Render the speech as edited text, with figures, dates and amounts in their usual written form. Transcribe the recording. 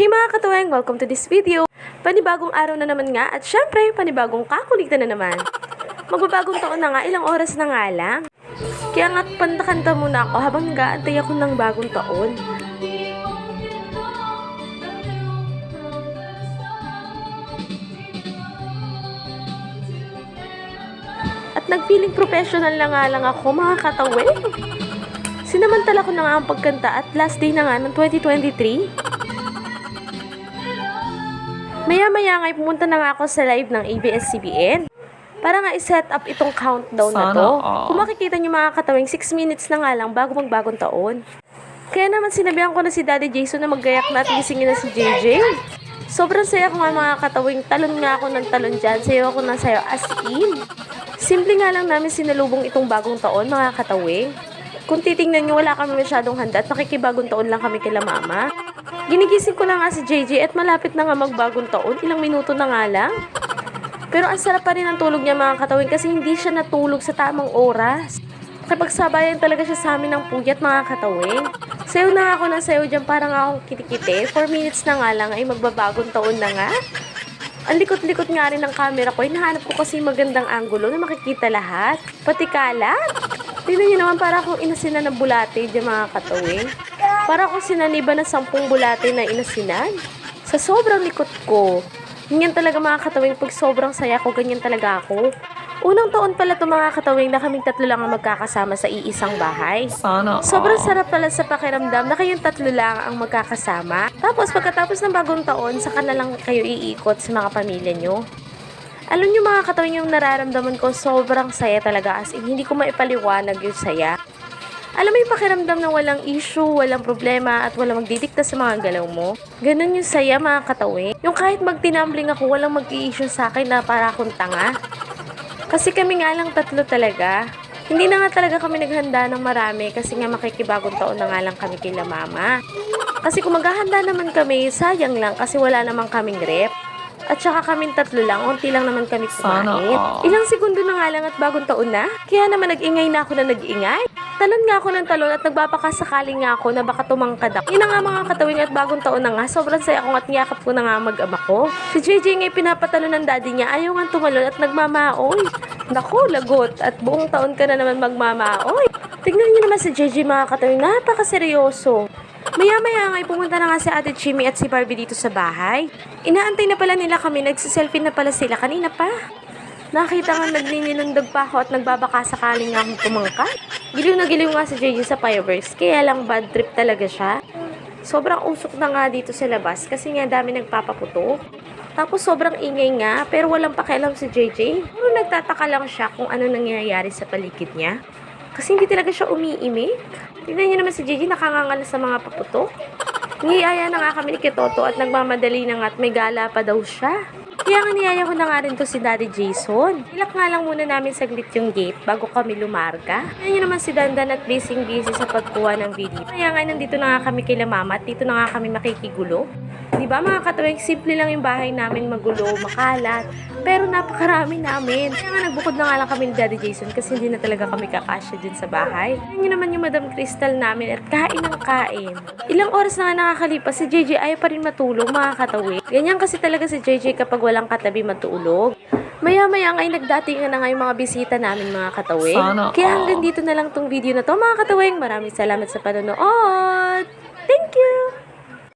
Hey mga katuweng! Welcome to this video! Panibagong araw na naman nga at syempre panibagong kakulitan na naman. Magbabagong taon na nga, ilang oras na nga lang. Kaya nga pantakanta muna ako habang nag-aantay ako ng bagong taon. At nag-feeling professional na nga lang ako mga katuweng. Sinamantala ko na nga ang pagkanta at last day na nga ng 2023. Maya-maya nga pumunta na nga ako sa live ng ABS-CBN para nga i-set up itong countdown na to. Kung makikita nyo mga katawing, 6 minutes na nga lang bago magbagong taon. Kaya naman sinabihan ko na si Daddy Jason na maggayak na at gisingin na si JJ. Sobrang saya ko nga mga katawing, talon nga ako ng talon dyan, sayo ako ng sayo as in. Simple nga lang namin sinalubong itong bagong taon mga katawing. Kung titingnan nyo, wala kami masyadong handa at nakikibagong taon lang kami kila mama. Ginigising ko na nga si JJ at malapit na nga magbagong taon. Ilang minuto na nga lang. Pero ang sarap pa rin ang tulog niya mga katawin kasi hindi siya natulog sa tamang oras. Nakipagsabayan talaga siya sa amin ng puyat mga katawin. Sayo na nga ako ng sayo dyan, parang akong kitikite. 4 minutes na nga lang ay magbabagong taon na nga. Ang likot-likot nga rin ng camera ko. Hinahanap ko kasi magandang angulo na makikita lahat. Pati kalat. Tignan nyo naman, para akong inasinan ng bulate dyan mga katawin. Para akong sinaniba ng 10 bulate na inasinan. Sa sobrang likot ko. Ganyan talaga mga katawing, pag sobrang saya ko, ganyan talaga ako. Unang taon pala ito mga katawing na kaming tatlo lang ang magkakasama sa iisang bahay. Sobrang sarap pala sa pakiramdam na kayong tatlo lang ang magkakasama. Tapos pagkatapos ng bagong taon, saka na lang kayo iikot sa mga pamilya nyo. Alam nyo mga katawing, yung nararamdaman ko, sobrang saya talaga, as in, hindi ko maipaliwanag yung saya. Alam mo yung pakiramdam na walang issue, walang problema, at walang magdidikta sa mga galaw mo. Ganun yung saya mga katawing. Yung kahit magtinambling ako, walang mag-i-issue sa akin na para akong tanga. Kasi kami nga lang tatlo talaga. Hindi na nga talaga kami naghanda ng marami kasi nga makikibagong taon na nga lang kami kila mama. Kasi kung maghahanda naman kami, sayang lang kasi wala namang kaming rep. At saka kaming tatlo lang, unti lang naman kami kumain. Ilang segundo na nga lang at bagong taon na. Kaya naman nag-ingay na ako na nag-ingay. Talon nga ako ng talon at nagbapakasakali nga ako na baka tumangkad ako. Yun na nga mga katawing at bagong taon na nga, sobrang saya ko at niyakap ko na nga mag-ama ko. Si JJ nga pinapatalo ng daddy niya, ayaw nga tumalon at nagmamaoy. Naku, lagot at buong taon ka na naman magmamaoy. Tignan niyo naman si JJ mga katawing, napakaseryoso. Maya-maya nga pumunta na nga si Ate Chimmy at si Barbie dito sa bahay. Inaantay na pala nila kami, nagsiselfie na pala sila kanina pa. Nakita nga nagninilundag pa ako at nagbabaka sakaling nga akong tumangka. Giliw na giliw nga si JJ sa fireworks, kaya lang bad trip talaga siya. Sobrang usok na nga dito sa labas kasi nga dami nagpapaputok. Tapos sobrang ingay nga pero walang pakialam si JJ. Pero nagtataka lang siya kung ano nangyayari sa paligid niya. Kasi hindi talaga siya umiimik. Tignan niyo naman si JJ nakangangala sa mga paputok. Niyaya na nga kami ni Kitoto at nagmamadali na nga at may gala pa daw siya. Kaya nga niyaya ko na nga rin to si Daddy Jason. Ilak nga lang muna namin saglit yung gate bago kami lumarga. Tignan niyo naman si Dandan at busy sa pagkuha ng video. Kaya nga nandito na nga kami kila mama at dito na nga kami makikigulo. Diba mga katawing, simple lang yung bahay namin, magulo, makalat, pero napakarami namin. Kaya nga nagbukod na nga lang kami ni Daddy Jason kasi hindi na talaga kami kakasya dun sa bahay. Tignan nyo naman yung Madam Crystal namin at kain ng kain. Ilang oras na nga nakakalipas, si JJ ayaw pa rin matulog mga katawing. Ganyan kasi talaga si JJ kapag walang katabi matulog. Maya-maya nga ay nagdatingan na nga yung mga bisita namin mga katawing. Kaya hanggang dito na lang tong video na to mga katawing. Maraming salamat sa panonood. Thank you!